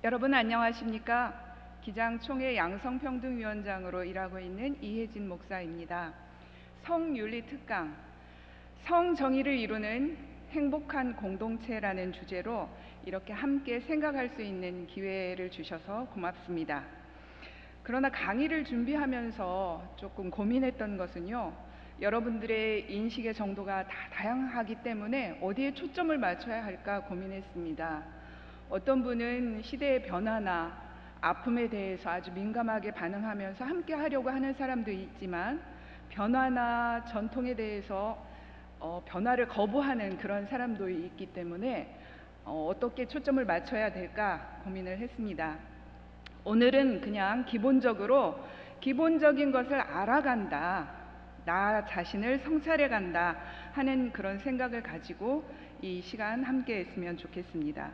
여러분 안녕하십니까? 기장총회 양성평등위원장으로 일하고 있는 이혜진 목사입니다. 성윤리 특강, 성정의를 이루는 행복한 공동체라는 주제로 이렇게 함께 생각할 수 있는 기회를 주셔서 고맙습니다. 그러나 강의를 준비하면서 조금 고민했던 것은요, 여러분들의 인식의 정도가 다 다양하기 때문에 어디에 초점을 맞춰야 할까 고민했습니다. 어떤 분은 시대의 변화나 아픔에 대해서 아주 민감하게 반응하면서 함께 하려고 하는 사람도 있지만, 변화나 전통에 대해서 변화를 거부하는 그런 사람도 있기 때문에 어떻게 초점을 맞춰야 될까 고민을 했습니다. 오늘은 그냥 기본적인 것을 알아간다, 나 자신을 성찰해 간다 하는 그런 생각을 가지고 이 시간 함께 했으면 좋겠습니다.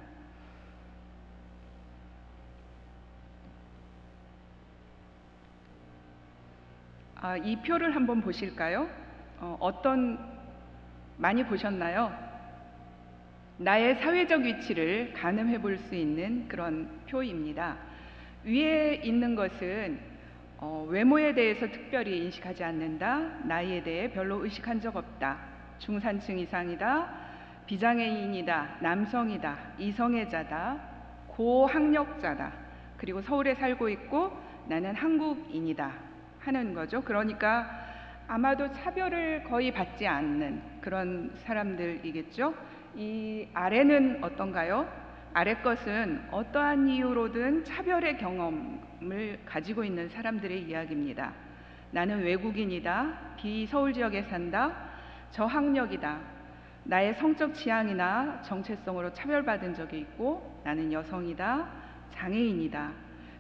이 표를 한번 보실까요? 많이 보셨나요? 나의 사회적 위치를 가늠해 볼 수 있는 그런 표입니다. 위에 있는 것은 외모에 대해서 특별히 인식하지 않는다, 나이에 대해 별로 의식한 적 없다, 중산층 이상이다, 비장애인이다, 남성이다, 이성애자다, 고학력자다, 그리고 서울에 살고 있고 나는 한국인이다 하는 거죠. 그러니까 아마도 차별을 거의 받지 않는 그런 사람들이겠죠. 이 아래는 어떤가요? 아래 것은 어떠한 이유로든 차별의 경험을 가지고 있는 사람들의 이야기입니다. 나는 외국인이다, 비서울 지역에 산다, 저학력이다, 나의 성적 취향이나 정체성으로 차별받은 적이 있고, 나는 여성이다, 장애인이다,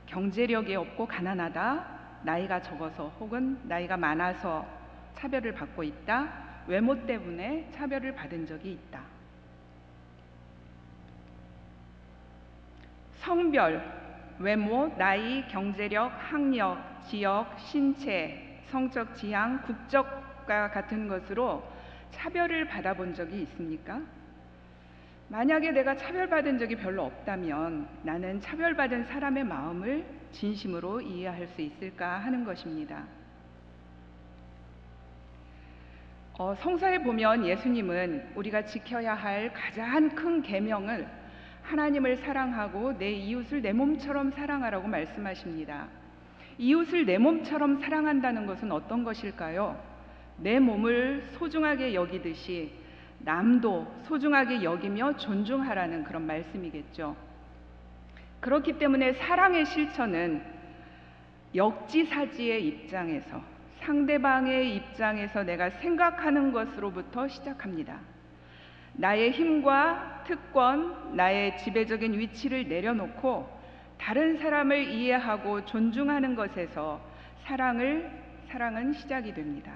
경제력이 없고 가난하다, 나이가 적어서 혹은 나이가 많아서 차별을 받고 있다, 외모 때문에 차별을 받은 적이 있다. 성별, 외모, 나이, 경제력, 학력, 지역, 신체, 성적 지향, 국적과 같은 것으로 차별을 받아본 적이 있습니까? 만약에 내가 차별받은 적이 별로 없다면 나는 차별받은 사람의 마음을 진심으로 이해할 수 있을까 하는 것입니다. 성서에 보면 예수님은 우리가 지켜야 할 가장 큰 계명을 하나님을 사랑하고 내 이웃을 내 몸처럼 사랑하라고 말씀하십니다. 이웃을 내 몸처럼 사랑한다는 것은 어떤 것일까요? 내 몸을 소중하게 여기듯이 남도 소중하게 여기며 존중하라는 그런 말씀이겠죠. 그렇기 때문에 사랑의 실천은 역지사지의 입장에서, 상대방의 입장에서 내가 생각하는 것으로부터 시작합니다. 나의 힘과 특권, 나의 지배적인 위치를 내려놓고 다른 사람을 이해하고 존중하는 것에서 사랑은 시작이 됩니다.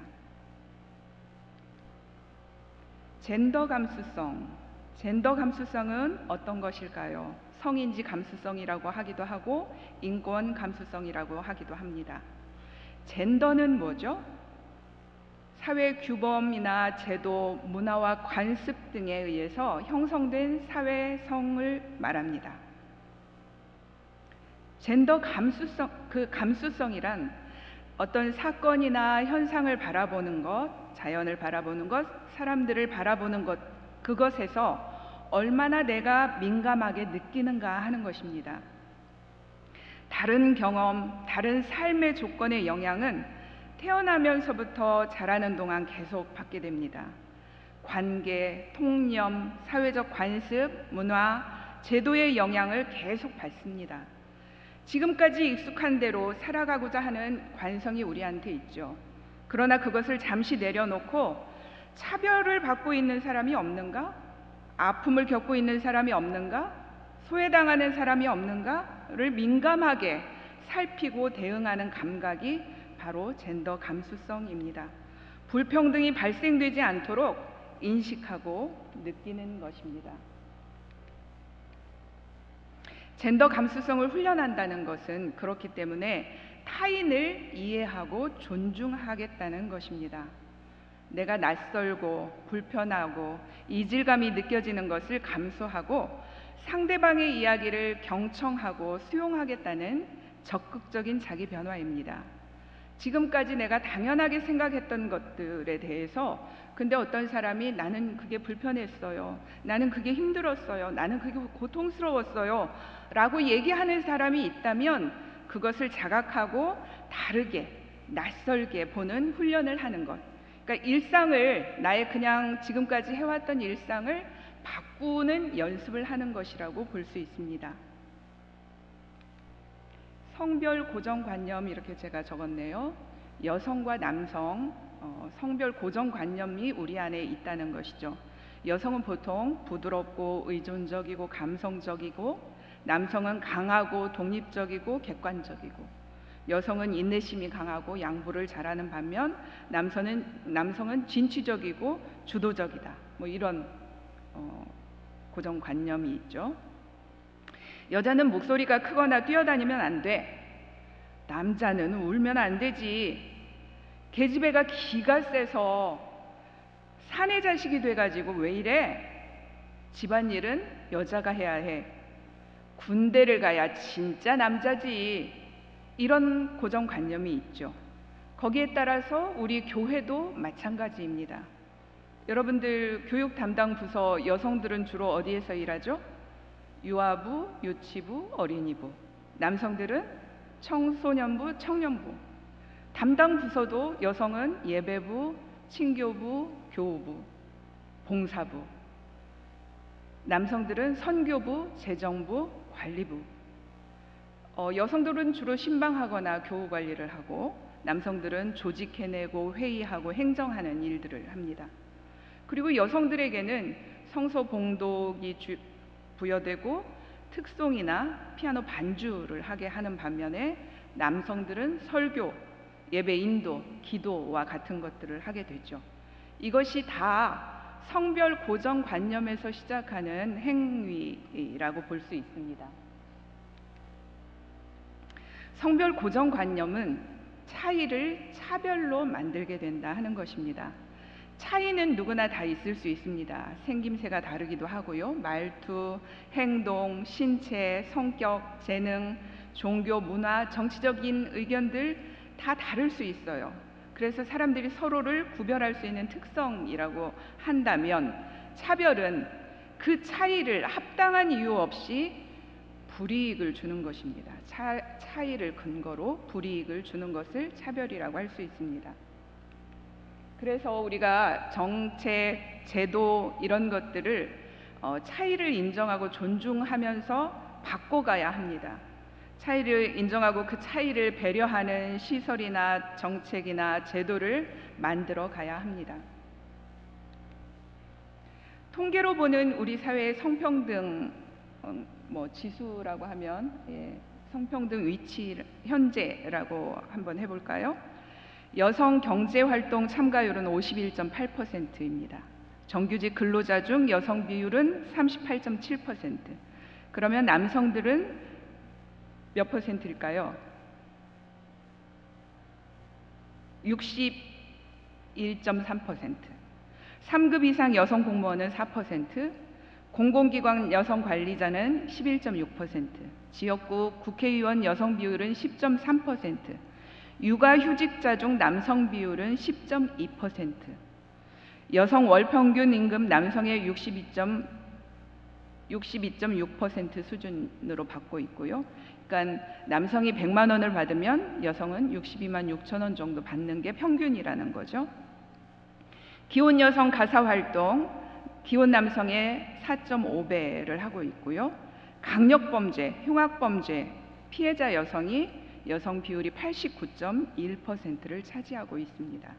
젠더 감수성은 어떤 것일까요? 성인지 감수성이라고 하기도 하고 인권 감수성이라고 하기도 합니다. 젠더는 뭐죠? 사회 규범이나 제도, 문화와 관습 등에 의해서 형성된 사회성을 말합니다. 젠더 감수성이란 어떤 사건이나 현상을 바라보는 것, 자연을 바라보는 것, 사람들을 바라보는 것, 그것에서 얼마나 내가 민감하게 느끼는가 하는 것입니다. 다른 경험, 다른 삶의 조건의 영향은 태어나면서부터 자라는 동안 계속 받게 됩니다. 관계, 통념, 사회적 관습, 문화, 제도의 영향을 계속 받습니다. 지금까지 익숙한 대로 살아가고자 하는 관성이 우리한테 있죠. 그러나 그것을 잠시 내려놓고 차별을 받고 있는 사람이 없는가? 아픔을 겪고 있는 사람이 없는가? 소외당하는 사람이 없는가를 민감하게 살피고 대응하는 감각이 바로 젠더 감수성입니다. 불평등이 발생되지 않도록 인식하고 느끼는 것입니다. 젠더 감수성을 훈련한다는 것은 그렇기 때문에 타인을 이해하고 존중하겠다는 것입니다. 내가 낯설고 불편하고 이질감이 느껴지는 것을 감수하고 상대방의 이야기를 경청하고 수용하겠다는 적극적인 자기 변화입니다. 지금까지 내가 당연하게 생각했던 것들에 대해서 근데 어떤 사람이 나는 그게 불편했어요, 나는 그게 힘들었어요, 나는 그게 고통스러웠어요 라고 얘기하는 사람이 있다면 그것을 자각하고 다르게 낯설게 보는 훈련을 하는 것, 그러니까 일상을, 나의 그냥 지금까지 해왔던 일상을 바꾸는 연습을 하는 것이라고 볼 수 있습니다. 성별 고정관념, 이렇게 제가 적었네요. 여성과 남성, 성별 고정관념이 우리 안에 있다는 것이죠. 여성은 보통 부드럽고 의존적이고 감성적이고, 남성은 강하고 독립적이고 객관적이고, 여성은 인내심이 강하고 양보를 잘하는 반면 남성은 진취적이고 주도적이다. 뭐 이런 고정관념이 있죠. 여자는 목소리가 크거나 뛰어다니면 안 돼. 남자는 울면 안 되지. 계집애가 기가 세서 사내 자식이 돼가지고 왜 이래? 집안일은 여자가 해야 해. 군대를 가야 진짜 남자지. 이런 고정관념이 있죠. 거기에 따라서 우리 교회도 마찬가지입니다. 여러분들 교육 담당 부서 여성들은 주로 어디에서 일하죠? 유아부, 유치부, 어린이부. 남성들은 청소년부, 청년부. 담당 부서도 여성은 예배부, 친교부, 교우부, 봉사부. 남성들은 선교부, 재정부, 관리부. 여성들은 주로 신방하거나 교우 관리를 하고, 남성들은 조직해내고 회의하고 행정하는 일들을 합니다. 그리고 여성들에게는 성서 봉독이 부여되고 특송이나 피아노 반주를 하게 하는 반면에 남성들은 설교, 예배 인도, 기도와 같은 것들을 하게 되죠. 이것이 다 성별 고정관념에서 시작하는 행위라고 볼 수 있습니다. 성별 고정관념은 차이를 차별로 만들게 된다 하는 것입니다. 차이는 누구나 다 있을 수 있습니다. 생김새가 다르기도 하고요. 말투, 행동, 신체, 성격, 재능, 종교, 문화, 정치적인 의견들 다 다를 수 있어요. 그래서 사람들이 서로를 구별할 수 있는 특성이라고 한다면, 차별은 그 차이를 합당한 이유 없이 불이익을 주는 것입니다. 차이를 근거로 불이익을 주는 것을 차별이라고 할 수 있습니다. 그래서 우리가 정책, 제도 이런 것들을 차이를 인정하고 존중하면서 바꿔가야 합니다. 차이를 인정하고 그 차이를 배려하는 시설이나 정책이나 제도를 만들어 가야 합니다. 통계로 보는 우리 사회의 성평등 지수라고 하면 성평등 위치 현재라고 한번 해볼까요? 여성 경제활동 참가율은 51.8%입니다. 정규직 근로자 중 여성 비율은 38.7%. 그러면 남성들은 몇 퍼센트일까요? 61.3%. 3급 이상 여성 공무원은 4%, 공공기관 여성 관리자는 11.6%, 지역구 국회의원 여성 비율은 10.3%, 육아휴직자 중 남성 비율은 10.2%, 여성 월평균 임금 남성의 62.6% 수준으로 받고 있고요. 그러니까 남성이 100만 원을 받으면 여성은 62만 6천 원 정도 받는 게 평균이라는 거죠. 기혼 여성 가사활동, 기혼 남성의 4.5배를 하고 있고요. 강력범죄, 흉악범죄 피해자 여성이 여성 비율이 89.1%를 차지하고 있습니다.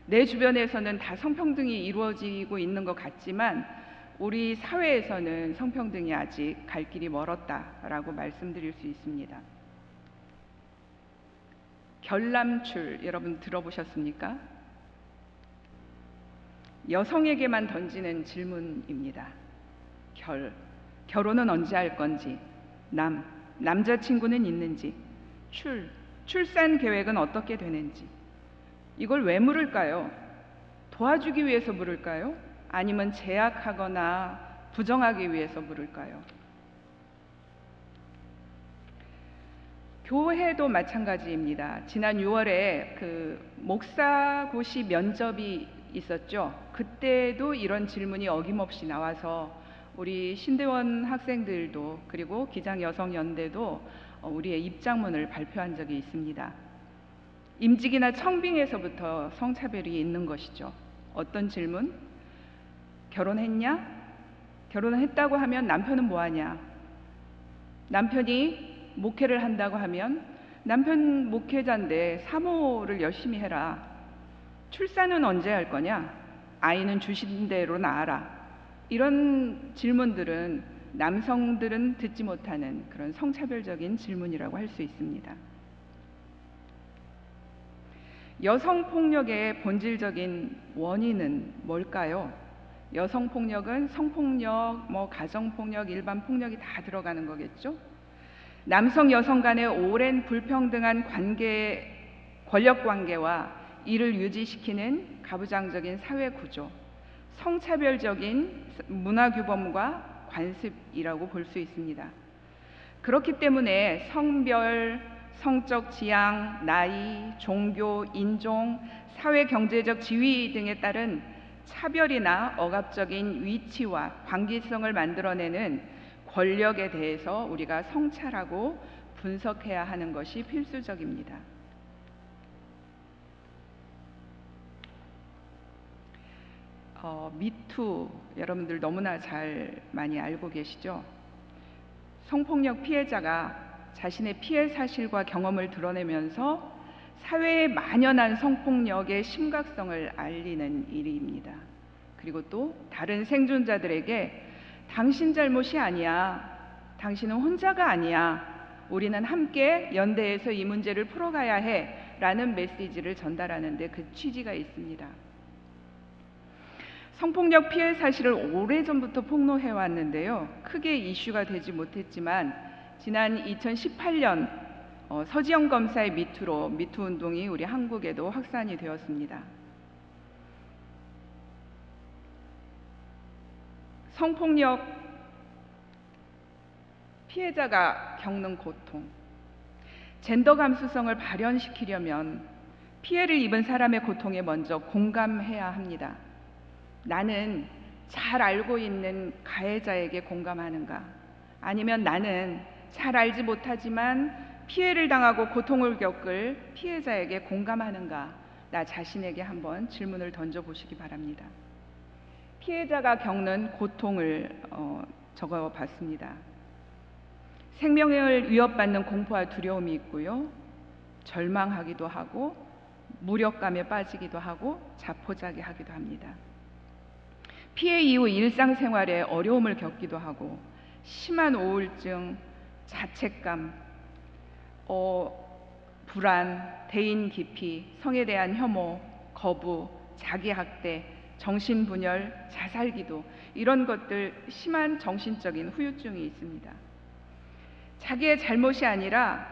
내 주변에서는 다 성평등이 이루어지고 있는 것 같지만 우리 사회에서는 성평등이 아직 갈 길이 멀었다라고 말씀드릴 수 있습니다. 결람출 여러분 들어보셨습니까? 여성에게만 던지는 질문입니다. 결혼은 언제 할 건지, 남자친구는 있는지, 출산 계획은 어떻게 되는지. 이걸 왜 물을까요? 도와주기 위해서 물을까요? 아니면 제약하거나 부정하기 위해서 물을까요? 교회도 마찬가지입니다. 지난 6월에 그 목사고시 면접이 있었죠. 그때도 이런 질문이 어김없이 나와서 우리 신대원 학생들도 그리고 기장여성연대도 우리의 입장문을 발표한 적이 있습니다. 임직이나 청빙에서부터 성차별이 있는 것이죠. 어떤 질문? 결혼했냐? 결혼했다고 하면 남편은 뭐하냐? 남편이 목회를 한다고 하면 남편 목회자인데 사모를 열심히 해라. 출산은 언제 할 거냐? 아이는 주신 대로 낳아라. 이런 질문들은 남성들은 듣지 못하는 그런 성차별적인 질문이라고 할 수 있습니다. 여성폭력의 본질적인 원인은 뭘까요? 여성폭력은 성폭력, 가정폭력, 일반폭력이 다 들어가는 거겠죠? 남성 여성 간의 오랜 불평등한 권력관계와 이를 유지시키는 가부장적인 사회구조, 성차별적인 문화규범과 관습이라고 볼 수 있습니다. 그렇기 때문에 성별, 성적 지향, 나이, 종교, 인종, 사회 경제적 지위 등에 따른 차별이나 억압적인 위치와 관계성을 만들어내는 권력에 대해서 우리가 성찰하고 분석해야 하는 것이 필수적입니다. 미투 여러분들 너무나 잘 많이 알고 계시죠? 성폭력 피해자가 자신의 피해 사실과 경험을 드러내면서 사회에 만연한 성폭력의 심각성을 알리는 일입니다. 그리고 또 다른 생존자들에게 당신 잘못이 아니야. 당신은 혼자가 아니야. 우리는 함께 연대해서 이 문제를 풀어가야 해. 라는 메시지를 전달하는 데 그 취지가 있습니다. 성폭력 피해 사실을 오래전부터 폭로해 왔는데요. 크게 이슈가 되지 못했지만 지난 2018년 서지영 검사의 미투로 미투 운동이 우리 한국에도 확산이 되었습니다. 성폭력 피해자가 겪는 고통, 젠더 감수성을 발현시키려면 피해를 입은 사람의 고통에 먼저 공감해야 합니다. 나는 잘 알고 있는 가해자에게 공감하는가? 아니면 나는 잘 알지 못하지만 피해를 당하고 고통을 겪을 피해자에게 공감하는가? 나 자신에게 한번 질문을 던져보시기 바랍니다. 피해자가 겪는 고통을 적어봤습니다. 생명을 위협받는 공포와 두려움이 있고요. 절망하기도 하고 무력감에 빠지기도 하고 자포자기하기도 합니다. 피해 이후 일상생활에 어려움을 겪기도 하고 심한 우울증, 자책감, 불안, 대인 기피, 성에 대한 혐오, 거부, 자기학대, 정신분열, 자살기도 이런 것들 심한 정신적인 후유증이 있습니다. 자기의 잘못이 아니라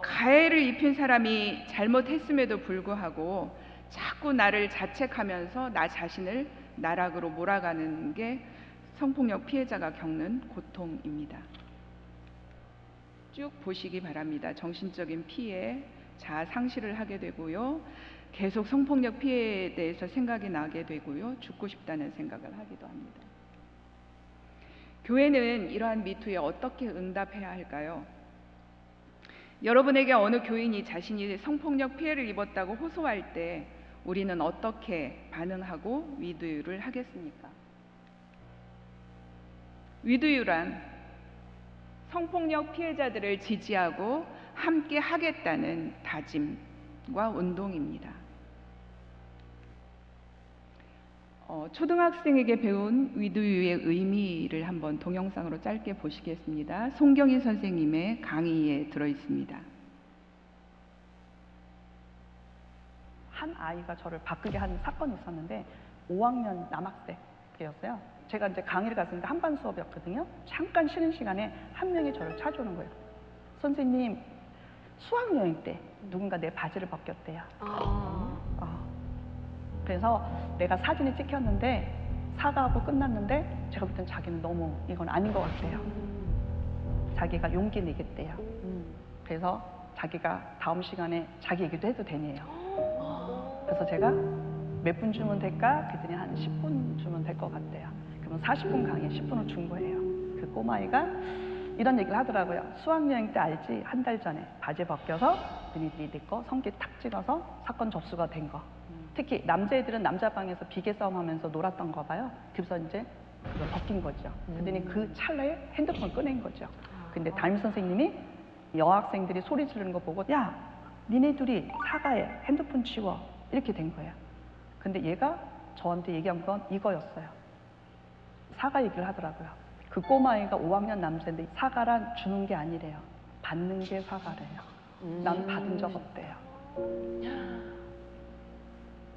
가해를 입힌 사람이 잘못했음에도 불구하고 자꾸 나를 자책하면서 나 자신을 나락으로 몰아가는 게 성폭력 피해자가 겪는 고통입니다. 쭉 보시기 바랍니다. 정신적인 피해, 자아 상실을 하게 되고요. 계속 성폭력 피해에 대해서 생각이 나게 되고요. 죽고 싶다는 생각을 하기도 합니다. 교회는 이러한 미투에 어떻게 응답해야 할까요? 여러분에게 어느 교인이 자신이 성폭력 피해를 입었다고 호소할 때 우리는 어떻게 반응하고 위두유를 하겠습니까? 위두유란 성폭력 피해자들을 지지하고 함께 하겠다는 다짐과 운동입니다. 초등학생에게 배운 위두유의 의미를 한번 동영상으로 짧게 보시겠습니다. 송경희 선생님의 강의에 들어있습니다. 한 아이가 저를 바꾸게 한 사건이 있었는데 5학년 남학생 때였어요. 제가 이제 강의를 갔었는데 한반 수업이었거든요. 잠깐 쉬는 시간에 한 명이 저를 찾아오는 거예요. 선생님, 수학여행 때 누군가 내 바지를 벗겼대요. 그래서 내가 사진을 찍혔는데 사과하고 끝났는데 제가 볼 땐 자기는 너무 이건 아닌 것 같아요. 자기가 용기 내겠대요. 그래서 자기가 다음 시간에 자기 얘기도 해도 되네요. 그래서 제가 몇 분 주면 될까? 그랬더니 한 10분 주면 될 것 같대요. 그러면 40분 강의 10분을 준 거예요. 그 꼬마아이가 이런 얘기를 하더라고요. 수학여행 때 알지? 한 달 전에 바지 벗겨서 너희들이 내 거 성기 탁 찍어서 사건 접수가 된 거. 특히 남자애들은 남자 방에서 비계 싸움하면서 놀았던 거 봐요. 그래서 이제 그걸 벗긴 거죠. 그랬더니 그 찰나에 핸드폰을 꺼낸 거죠. 근데 담임 선생님이 여학생들이 소리 지르는 거 보고 야, 니네 둘이 사과해. 핸드폰 치워. 이렇게 된 거예요. 근데 얘가 저한테 얘기한 건 이거였어요. 사과 얘기를 하더라고요. 그 꼬마애가 5학년 남자인데 사과란 주는 게 아니래요. 받는 게 사과래요. 난 받은 적 없대요.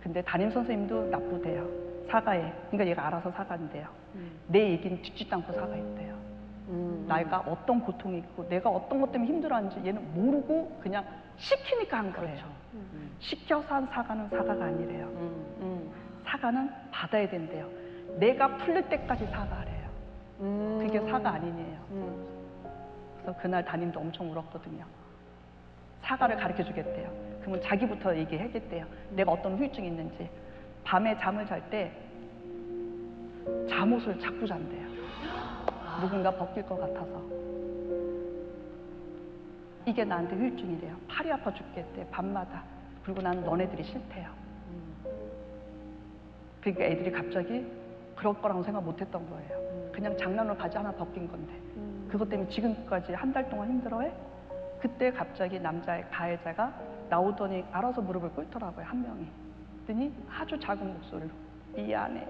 근데 담임 선생님도 나쁘대요. 사과해. 그러니까 얘가 알아서 사과한대요. 내 얘기는 듣지도 않고 사과했대요. 내가 어떤 고통이 있고 내가 어떤 것 때문에 힘들어하는지 얘는 모르고 그냥 시키니까 한 거예요. 그렇죠. 시켜서 한 사과는 사과가 아니래요. 사과는 받아야 된대요. 내가 풀릴 때까지 사과하래요. 그게 사과 아니네요. 그래서 그날 담임도 엄청 울었거든요. 사과를 가르쳐 주겠대요. 그러면 자기부터 얘기하겠대요. 내가 어떤 후유증이 있는지. 밤에 잠을 잘 때 잠옷을 자꾸 잔대요. 누군가 벗길 것 같아서. 이게 나한테 후유증이래요. 팔이 아파 죽겠대, 밤마다. 그리고 나는 너네들이 싫대요. 그러니까 애들이 갑자기 그럴 거라고 생각 못 했던 거예요. 그냥 장난으로 바지 하나 벗긴 건데. 그것 때문에 지금까지 한 달 동안 힘들어해? 그때 갑자기 남자의 가해자가 나오더니 알아서 무릎을 꿇더라고요, 한 명이. 그랬더니 아주 작은 목소리로 미안해.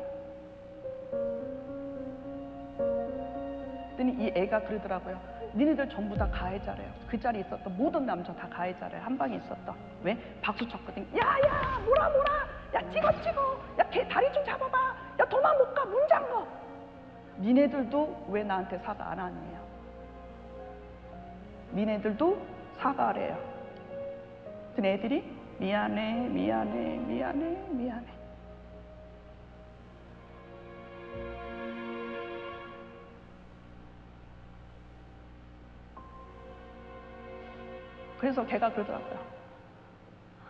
그랬더니 이 애가 그러더라고요. 니네들 전부 다 가해자래요. 그 자리에 있었던 모든 남자 다 가해자래요. 한 방에 있었던. 왜? 박수 쳤거든. 야야 뭐라 야 찍어 야 걔 다리 좀 잡아봐. 야 도망 못 가. 문 잠궈. 니네들도 왜 나한테 사과 안 하니에요? 니네들도 사과하래요. 그 애들이 미안해. 그래서 걔가 그러더라고요.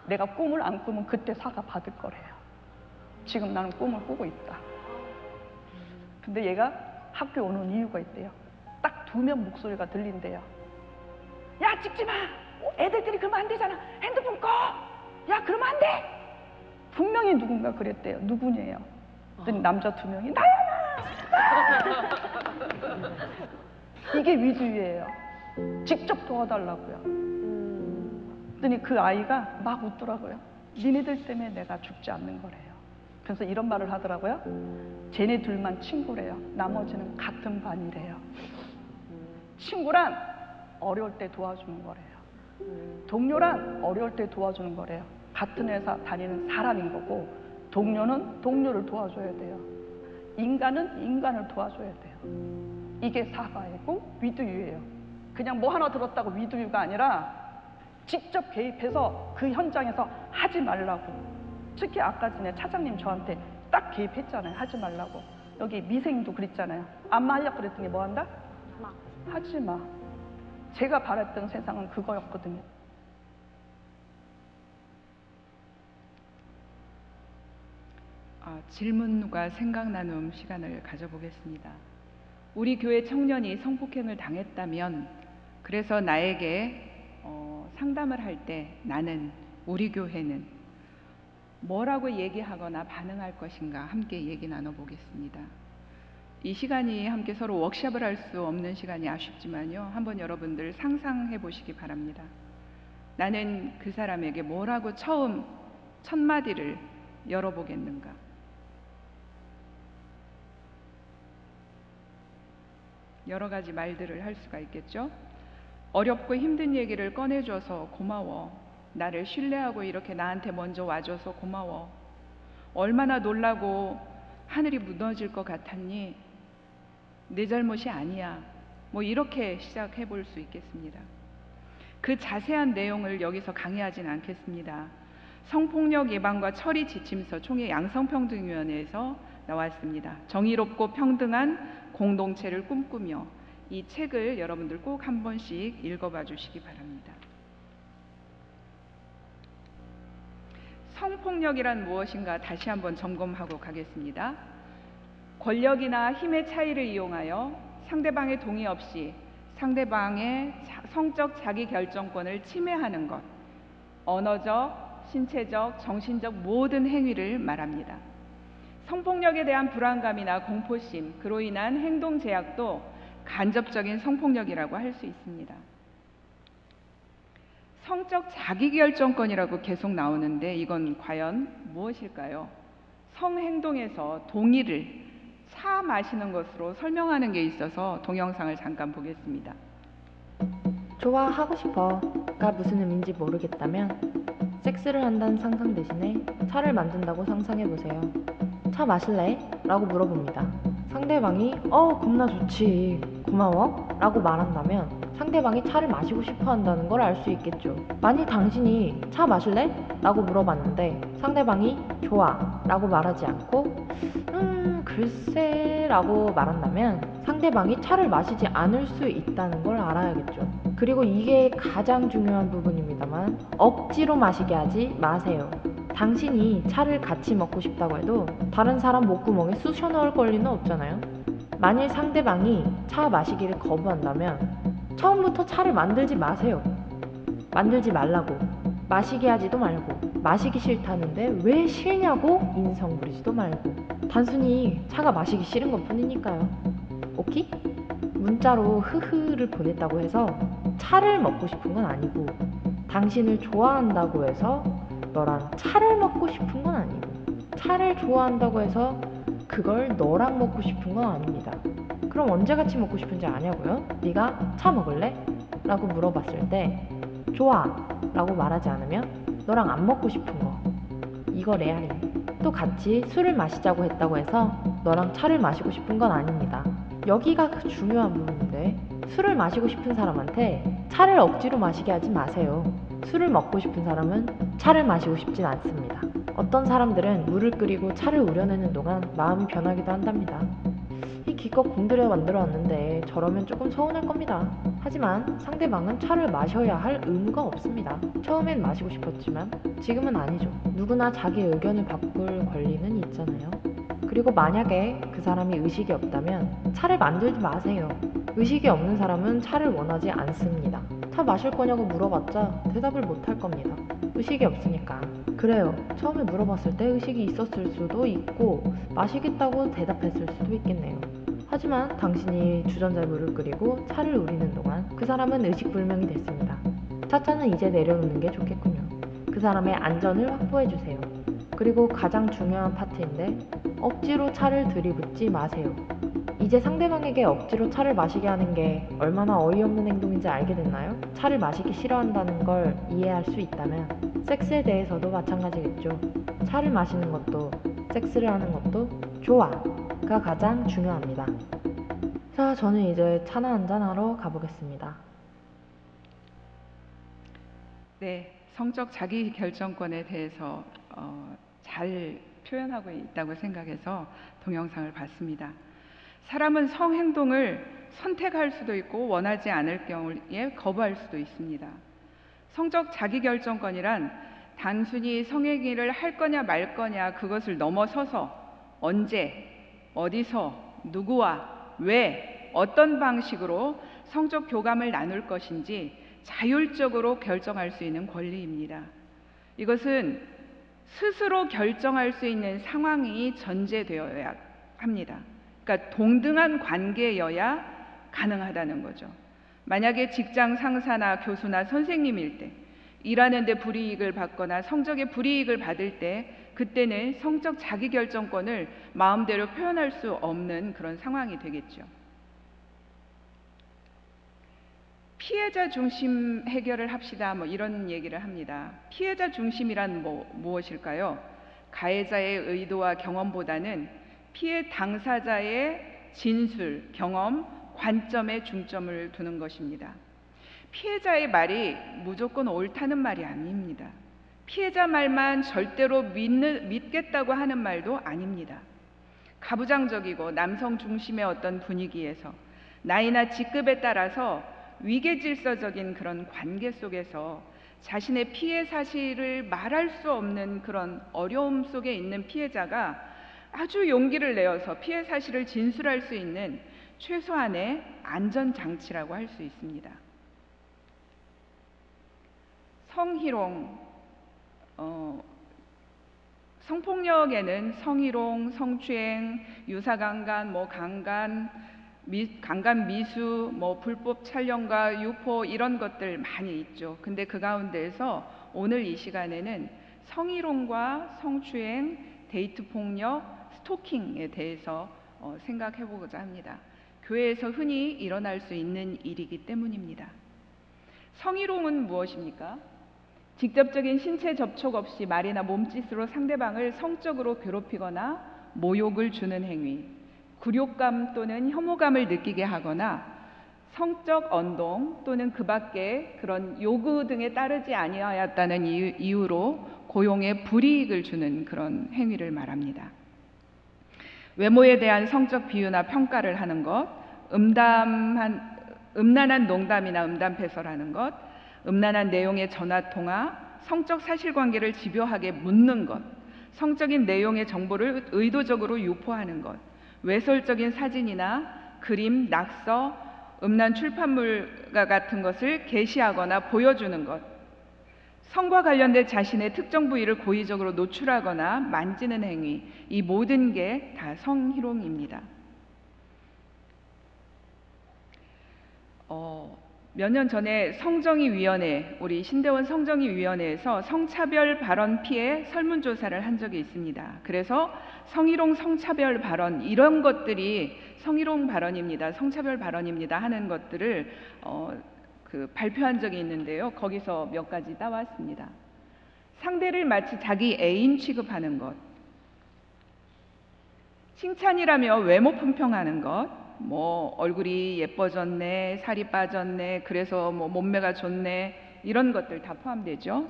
내가 꿈을 안 꾸면 그때 사과 받을 거래요. 지금 나는 꿈을 꾸고 있다. 근데 얘가 학교에 오는 이유가 있대요. 딱 2명 목소리가 들린대요. 야 찍지 마. 애들끼리 그러면 안 되잖아. 핸드폰 꺼. 야 그러면 안 돼. 분명히 누군가 그랬대요. 누구냐요? 그랬더니 남자 2명이 나야. 이게 위주예요. 직접 도와달라고요. 그랬더니 그 아이가 막 웃더라고요. 니네들 때문에 내가 죽지 않는 거래요. 그래서 이런 말을 하더라고요. 쟤네 둘만 친구래요. 나머지는 같은 반이래요. 친구란 어려울 때 도와주는 거래요. 동료란 어려울 때 도와주는 거래요. 같은 회사 다니는 사람인 거고, 동료는 동료를 도와줘야 돼요. 인간은 인간을 도와줘야 돼요. 이게 사과이고 위두유예요. 그냥 뭐 하나 들었다고 위두유가 아니라 직접 개입해서 그 현장에서 하지 말라고. 특히 아까 전에 차장님 저한테 딱 개입했잖아요. 하지 말라고. 여기 미생도 그랬잖아요. 안마 하려고 그랬더니 뭐 한다? 하지 마. 제가 바랬던 세상은 그거였거든요. 질문과 생각 나눔 시간을 가져보겠습니다. 우리 교회 청년이 성폭행을 당했다면, 그래서 나에게 상담을 할 때 나는, 우리 교회는 뭐라고 얘기하거나 반응할 것인가 함께 얘기 나눠보겠습니다. 이 시간이 함께 서로 워크숍을 할 수 없는 시간이 아쉽지만요, 한번 여러분들 상상해 보시기 바랍니다. 나는 그 사람에게 뭐라고 처음 첫 마디를 열어보겠는가? 여러 가지 말들을 할 수가 있겠죠. 어렵고 힘든 얘기를 꺼내줘서 고마워. 나를 신뢰하고 이렇게 나한테 먼저 와줘서 고마워. 얼마나 놀라고 하늘이 무너질 것 같았니? 내 잘못이 아니야. 뭐 이렇게 시작해 볼 수 있겠습니다. 그 자세한 내용을 여기서 강의하진 않겠습니다. 성폭력 예방과 처리 지침서 총회 양성평등위원회에서 나왔습니다. 정의롭고 평등한 공동체를 꿈꾸며, 이 책을 여러분들 꼭 한 번씩 읽어봐 주시기 바랍니다. 성폭력이란 무엇인가 다시 한번 점검하고 가겠습니다. 권력이나 힘의 차이를 이용하여 상대방의 동의 없이 상대방의 성적 자기결정권을 침해하는 것, 언어적, 신체적, 정신적 모든 행위를 말합니다. 성폭력에 대한 불안감이나 공포심, 그로 인한 행동 제약도 간접적인 성폭력이라고 할 수 있습니다. 성적 자기결정권이라고 계속 나오는데 이건 과연 무엇일까요? 성행동에서 동의를 차 마시는 것으로 설명하는 게 있어서 동영상을 잠깐 보겠습니다. 좋아하고 싶어가 무슨 의미인지 모르겠다면 섹스를 한다는 상상 대신에 차를 만든다고 상상해보세요. 차 마실래? 라고 물어봅니다. 상대방이 겁나 좋지, 고마워? 라고 말한다면 상대방이 차를 마시고 싶어 한다는 걸 알 수 있겠죠. 만일 당신이 차 마실래? 라고 물어봤는데 상대방이 좋아 라고 말하지 않고 글쎄 라고 말한다면 상대방이 차를 마시지 않을 수 있다는 걸 알아야겠죠. 그리고 이게 가장 중요한 부분입니다만 억지로 마시게 하지 마세요. 당신이 차를 같이 먹고 싶다고 해도 다른 사람 목구멍에 쑤셔 넣을 권리는 없잖아요. 만일 상대방이 차 마시기를 거부한다면 처음부터 차를 만들지 마세요. 만들지 말라고. 마시게 하지도 말고. 마시기 싫다는데 왜 싫냐고 인성 부리지도 말고. 단순히 차가 마시기 싫은 것 뿐이니까요. 오케이? 문자로 흐흐를 보냈다고 해서 차를 먹고 싶은 건 아니고, 당신을 좋아한다고 해서 너랑 차를 먹고 싶은 건 아니고, 차를 좋아한다고 해서 그걸 너랑 먹고 싶은 건 아닙니다. 그럼 언제 같이 먹고 싶은지 아냐고요? 네가 차 먹을래? 라고 물어봤을 때 좋아 라고 말하지 않으면 너랑 안 먹고 싶은 거, 이거 레알이에요. 또 같이 술을 마시자고 했다고 해서 너랑 차를 마시고 싶은 건 아닙니다. 여기가 그 중요한 부분인데, 술을 마시고 싶은 사람한테 차를 억지로 마시게 하지 마세요. 술을 먹고 싶은 사람은 차를 마시고 싶진 않습니다. 어떤 사람들은 물을 끓이고 차를 우려내는 동안 마음이 변하기도 한답니다. 이 기껏 공들여 만들어 왔는데 저러면 조금 서운할 겁니다. 하지만 상대방은 차를 마셔야 할 의무가 없습니다. 처음엔 마시고 싶었지만 지금은 아니죠. 누구나 자기 의견을 바꿀 권리는 있잖아요. 그리고 만약에 그 사람이 의식이 없다면 차를 만들지 마세요. 의식이 없는 사람은 차를 원하지 않습니다. 차 마실 거냐고 물어봤자 대답을 못 할 겁니다. 의식이 없으니까. 그래요. 처음에 물어봤을 때 의식이 있었을 수도 있고 마시겠다고 대답했을 수도 있겠네요. 하지만 당신이 주전자에 물을 끓이고 차를 우리는 동안 그 사람은 의식불명이 됐습니다. 차차는 이제 내려놓는 게 좋겠군요. 그 사람의 안전을 확보해주세요. 그리고 가장 중요한 파트인데, 억지로 차를 들이붓지 마세요. 이제 상대방에게 억지로 차를 마시게 하는 게 얼마나 어이없는 행동인지 알게 됐나요? 차를 마시기 싫어한다는 걸 이해할 수 있다면 섹스에 대해서도 마찬가지겠죠. 차를 마시는 것도 섹스를 하는 것도 좋아가 가장 중요합니다. 자, 저는 이제 차나 한잔하러 가보겠습니다. 네, 성적 자기결정권에 대해서 잘 표현하고 있다고 생각해서 동영상을 봤습니다. 사람은 성행동을 선택할 수도 있고 원하지 않을 경우에 거부할 수도 있습니다. 성적 자기결정권이란 단순히 성행위를 할 거냐 말 거냐 그것을 넘어서서 언제, 어디서, 누구와, 왜, 어떤 방식으로 성적 교감을 나눌 것인지 자율적으로 결정할 수 있는 권리입니다. 이것은 스스로 결정할 수 있는 상황이 전제되어야 합니다. 그러니까 동등한 관계여야 가능하다는 거죠. 만약에 직장 상사나 교수나 선생님일 때, 일하는데 불이익을 받거나 성적에 불이익을 받을 때, 그때는 성적 자기결정권을 마음대로 표현할 수 없는 그런 상황이 되겠죠. 피해자 중심 해결을 합시다, 이런 얘기를 합니다. 피해자 중심이란 무엇일까요? 가해자의 의도와 경험보다는 피해 당사자의 진술, 경험, 관점에 중점을 두는 것입니다. 피해자의 말이 무조건 옳다는 말이 아닙니다. 피해자 말만 절대로 믿겠다고 하는 말도 아닙니다. 가부장적이고 남성 중심의 어떤 분위기에서 나이나 직급에 따라서 위계질서적인 그런 관계 속에서 자신의 피해 사실을 말할 수 없는 그런 어려움 속에 있는 피해자가 아주 용기를 내어서 피해 사실을 진술할 수 있는 최소한의 안전장치라고 할 수 있습니다. 성희롱, 성폭력에는 성희롱, 성추행, 유사강간, 강간 미수, 불법 촬영과 유포 이런 것들 많이 있죠. 근데 그 가운데에서 오늘 이 시간에는 성희롱과 성추행, 데이트 폭력, 스토킹에 대해서 생각해 보고자 합니다. 교회에서 흔히 일어날 수 있는 일이기 때문입니다. 성희롱은 무엇입니까? 직접적인 신체 접촉 없이 말이나 몸짓으로 상대방을 성적으로 괴롭히거나 모욕을 주는 행위, 굴욕감 또는 혐오감을 느끼게 하거나 성적 언동 또는 그 밖에 그런 요구 등에 따르지 아니하였다는 이유로 고용에 불이익을 주는 그런 행위를 말합니다. 외모에 대한 성적 비유나 평가를 하는 것, 음란한 농담이나 음담패설하는 것, 음란한 내용의 전화통화, 성적 사실관계를 집요하게 묻는 것, 성적인 내용의 정보를 의도적으로 유포하는 것, 외설적인 사진이나 그림, 낙서, 음란 출판물과 같은 것을 게시하거나 보여주는 것, 성과 관련된 자신의 특정 부위를 고의적으로 노출하거나 만지는 행위, 이 모든 게 다 성희롱입니다. 몇 년 전에 성정의위원회, 우리 신대원 성정의위원회에서 성차별 발언 피해 설문조사를 한 적이 있습니다. 그래서 성희롱, 성차별 발언 이런 것들이 성희롱 발언입니다, 성차별 발언입니다 하는 것들을 발표한 적이 있는데요. 거기서 몇 가지 따왔습니다. 상대를 마치 자기 애인 취급하는 것, 칭찬이라며 외모 품평하는 것, 얼굴이 예뻐졌네, 살이 빠졌네, 그래서 몸매가 좋네, 이런 것들 다 포함되죠.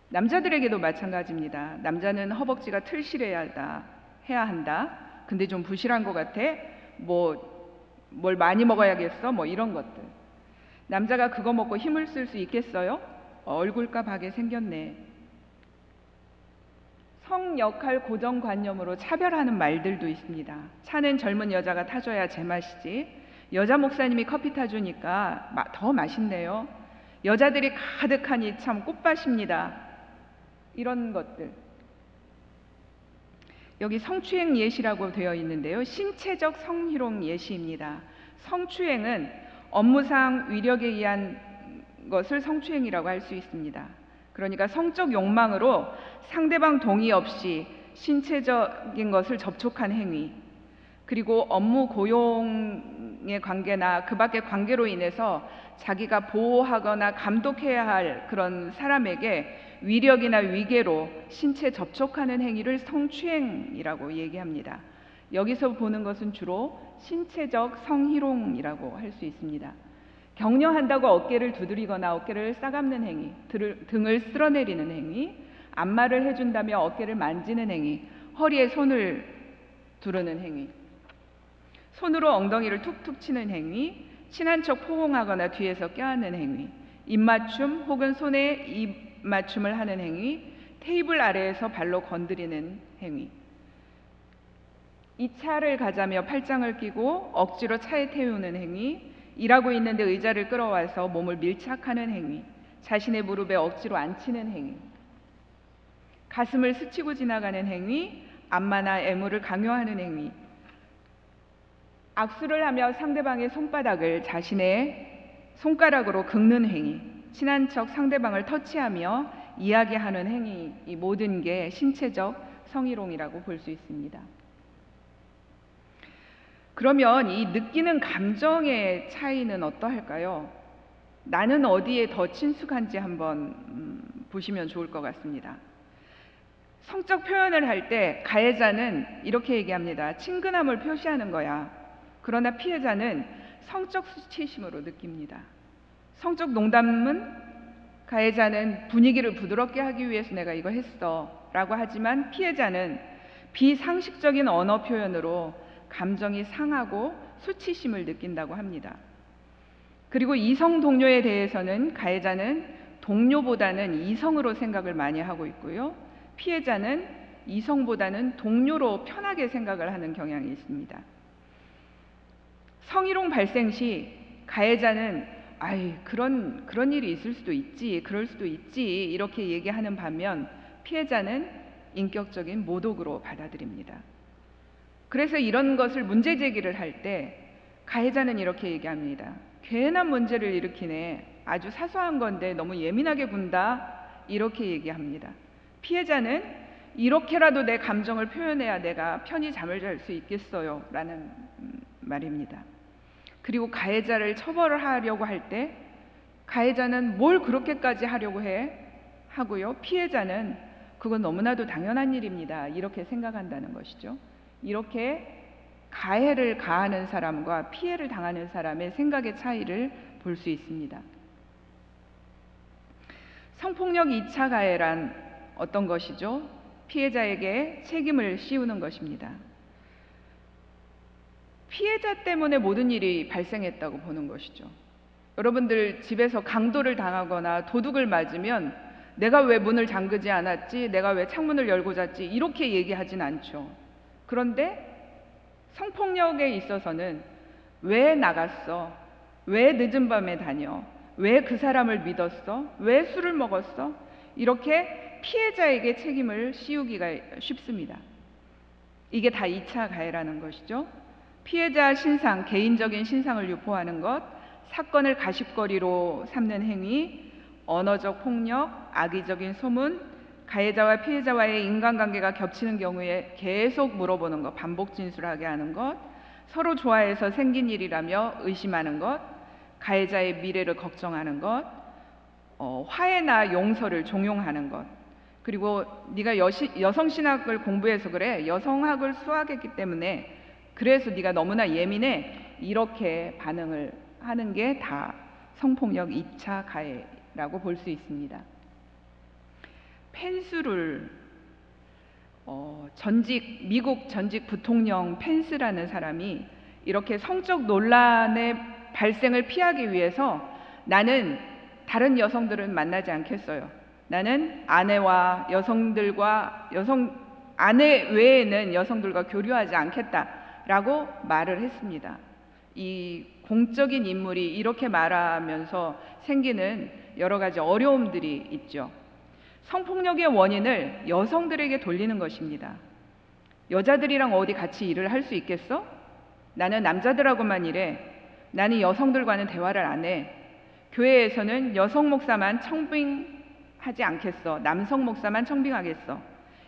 남자들에게도 마찬가지입니다. 남자는 허벅지가 틀실해야 한다. 근데 좀 부실한 것 같아. 뭘 많이 먹어야겠어. 이런 것들. 남자가 그거 먹고 힘을 쓸 수 있겠어요? 얼굴값 하게 생겼네. 성역할 고정관념으로 차별하는 말들도 있습니다. 차는 젊은 여자가 타줘야 제맛이지. 여자 목사님이 커피 타주니까 더 맛있네요. 여자들이 가득하니 참 꽃밭입니다. 이런 것들. 여기 성추행 예시라고 되어 있는데요. 신체적 성희롱 예시입니다. 성추행은 업무상 위력에 의한 것을 성추행이라고 할 수 있습니다. 그러니까 성적 욕망으로 상대방 동의 없이 신체적인 것을 접촉한 행위, 그리고 업무 고용의 관계나 그 밖의 관계로 인해서 자기가 보호하거나 감독해야 할 그런 사람에게 위력이나 위계로 신체 접촉하는 행위를 성추행이라고 얘기합니다. 여기서 보는 것은 주로 신체적 성희롱이라고 할 수 있습니다. 격려한다고 어깨를 두드리거나 어깨를 싸감는 행위, 등을 쓸어내리는 행위, 안마를 해준다며 어깨를 만지는 행위, 허리에 손을 두르는 행위, 손으로 엉덩이를 툭툭 치는 행위, 친한 척 포옹하거나 뒤에서 껴안는 행위, 입맞춤 혹은 손에 입맞춤을 하는 행위, 테이블 아래에서 발로 건드리는 행위, 이 차를 가자며 팔짱을 끼고 억지로 차에 태우는 행위, 일하고 있는데 의자를 끌어와서 몸을 밀착하는 행위, 자신의 무릎에 억지로 앉히는 행위, 가슴을 스치고 지나가는 행위, 안마나 애무를 강요하는 행위, 악수를 하며 상대방의 손바닥을 자신의 손가락으로 긁는 행위, 친한 척 상대방을 터치하며 이야기하는 행위, 이 모든 게 신체적 성희롱이라고 볼 수 있습니다. 그러면 이 느끼는 감정의 차이는 어떠할까요? 나는 어디에 더 친숙한지 한번 보시면 좋을 것 같습니다. 성적 표현을 할 때 가해자는 이렇게 얘기합니다. 친근함을 표시하는 거야. 그러나 피해자는 성적 수치심으로 느낍니다. 성적 농담은 가해자는 분위기를 부드럽게 하기 위해서 내가 이거 했어 라고 하지만 피해자는 비상식적인 언어 표현으로 감정이 상하고 수치심을 느낀다고 합니다. 그리고 이성 동료에 대해서는 가해자는 동료보다는 이성으로 생각을 많이 하고 있고요. 피해자는 이성보다는 동료로 편하게 생각을 하는 경향이 있습니다. 성희롱 발생 시 가해자는 그런 일이 있을 수도 있지, 그럴 수도 있지 이렇게 얘기하는 반면 피해자는 인격적인 모독으로 받아들입니다. 그래서 이런 것을 문제 제기를 할 때 가해자는 이렇게 얘기합니다. 괜한 문제를 일으키네. 아주 사소한 건데 너무 예민하게 군다. 이렇게 얘기합니다. 피해자는 이렇게라도 내 감정을 표현해야 내가 편히 잠을 잘 수 있겠어요. 라는 말입니다. 그리고 가해자를 처벌을 하려고 할 때 가해자는 뭘 그렇게까지 하려고 해? 하고요. 피해자는 그건 너무나도 당연한 일입니다. 이렇게 생각한다는 것이죠. 이렇게 가해를 가하는 사람과 피해를 당하는 사람의 생각의 차이를 볼 수 있습니다. 성폭력 2차 가해란 어떤 것이죠? 피해자에게 책임을 씌우는 것입니다. 피해자 때문에 모든 일이 발생했다고 보는 것이죠. 여러분들 집에서 강도를 당하거나 도둑을 맞으면 내가 왜 문을 잠그지 않았지? 내가 왜 창문을 열고 잤지? 이렇게 얘기하진 않죠. 그런데 성폭력에 있어서는 왜 나갔어? 왜 늦은 밤에 다녀? 왜 그 사람을 믿었어? 왜 술을 먹었어? 이렇게 피해자에게 책임을 씌우기가 쉽습니다. 이게 다 2차 가해라는 것이죠. 피해자 신상, 개인적인 신상을 유포하는 것, 사건을 가십거리로 삼는 행위, 언어적 폭력, 악의적인 소문, 가해자와 피해자와의 인간관계가 겹치는 경우에 계속 물어보는 것, 반복 진술하게 하는 것, 서로 좋아해서 생긴 일이라며 의심하는 것, 가해자의 미래를 걱정하는 것, 화해나 용서를 종용하는 것, 그리고 네가 여성신학을 공부해서 그래, 여성학을 수학했기 때문에 그래서 네가 너무나 예민해, 이렇게 반응을 하는 게 다 성폭력 2차 가해라고 볼 수 있습니다. 펜스룰, 미국 전직 부통령 펜스라는 사람이 이렇게 성적 논란의 발생을 피하기 위해서 나는 다른 여성들은 만나지 않겠어요. 나는 아내 외에는 여성들과 교류하지 않겠다라고 말을 했습니다. 이 공적인 인물이 이렇게 말하면서 생기는 여러 가지 어려움들이 있죠. 성폭력의 원인을 여성들에게 돌리는 것입니다. 여자들이랑 어디 같이 일을 할 수 있겠어? 나는 남자들하고만 일해. 나는 여성들과는 대화를 안 해. 교회에서는 여성 목사만 청빙하지 않겠어. 남성 목사만 청빙하겠어.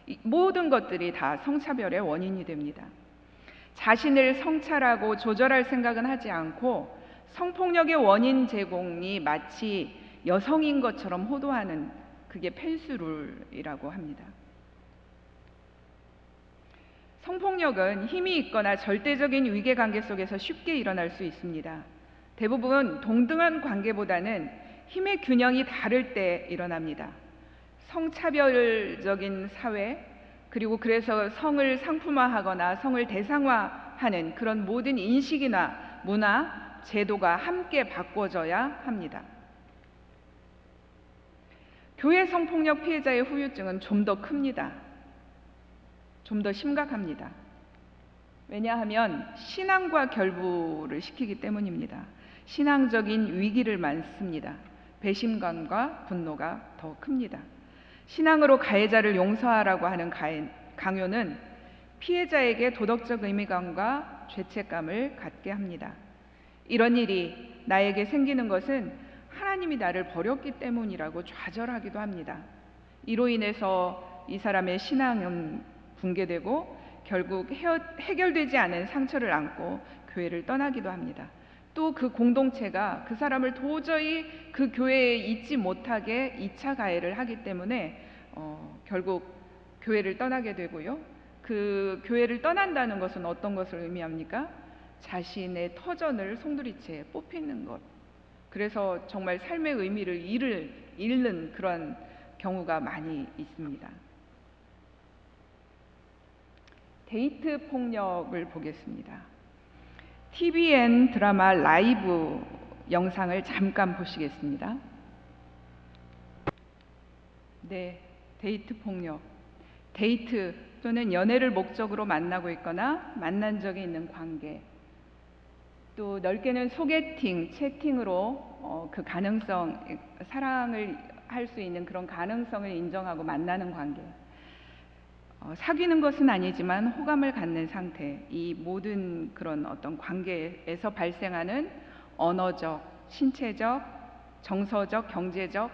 이 모든 것들이 다 성차별의 원인이 됩니다. 자신을 성찰하고 조절할 생각은 하지 않고 성폭력의 원인 제공이 마치 여성인 것처럼 호도하는, 그게 펜스룰이라고 합니다. 성폭력은 힘이 있거나 절대적인 위계 관계 속에서 쉽게 일어날 수 있습니다. 대부분 동등한 관계보다는 힘의 균형이 다를 때 일어납니다. 성차별적인 사회, 그리고 그래서 성을 상품화하거나 성을 대상화하는 그런 모든 인식이나 문화, 제도가 함께 바꿔져야 합니다. 교회 성폭력 피해자의 후유증은 좀 더 큽니다. 좀 더 심각합니다. 왜냐하면 신앙과 결부를 시키기 때문입니다. 신앙적인 위기를 많습니다. 배심감과 분노가 더 큽니다. 신앙으로 가해자를 용서하라고 하는 강요는 피해자에게 도덕적 의무감과 죄책감을 갖게 합니다. 이런 일이 나에게 생기는 것은 하나님이 나를 버렸기 때문이라고 좌절하기도 합니다. 이로 인해서 이 사람의 신앙은 붕괴되고 결국 해결되지 않은 상처를 안고 교회를 떠나기도 합니다. 또 그 공동체가 그 사람을 도저히 그 교회에 있지 못하게 2차 가해를 하기 때문에 결국 교회를 떠나게 되고요. 그 교회를 떠난다는 것은 어떤 것을 의미합니까? 자신의 터전을 송두리째 뽑히는 것. 그래서 정말 삶의 의미를 잃는 그런 경우가 많이 있습니다. 데이트 폭력을 보겠습니다. TVN 드라마 라이브 영상을 잠깐 보시겠습니다. 네, 데이트 폭력. 데이트 또는 연애를 목적으로 만나고 있거나 만난 적이 있는 관계, 또 넓게는 소개팅, 채팅으로 그 가능성, 사랑을 할 수 있는 그런 가능성을 인정하고 만나는 관계. 사귀는 것은 아니지만 호감을 갖는 상태, 이 모든 그런 어떤 관계에서 발생하는 언어적, 신체적, 정서적, 경제적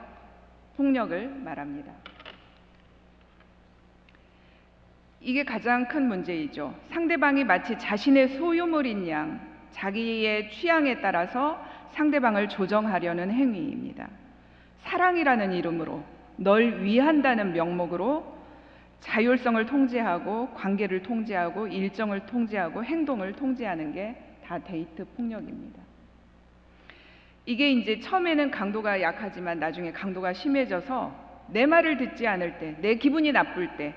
폭력을 말합니다. 이게 가장 큰 문제이죠. 상대방이 마치 자신의 소유물인 양 자기의 취향에 따라서 상대방을 조정하려는 행위입니다. 사랑이라는 이름으로, 널 위한다는 명목으로 자율성을 통제하고 관계를 통제하고 일정을 통제하고 행동을 통제하는 게 다 데이트 폭력입니다. 이게 이제 처음에는 강도가 약하지만 나중에 강도가 심해져서 내 말을 듣지 않을 때, 내 기분이 나쁠 때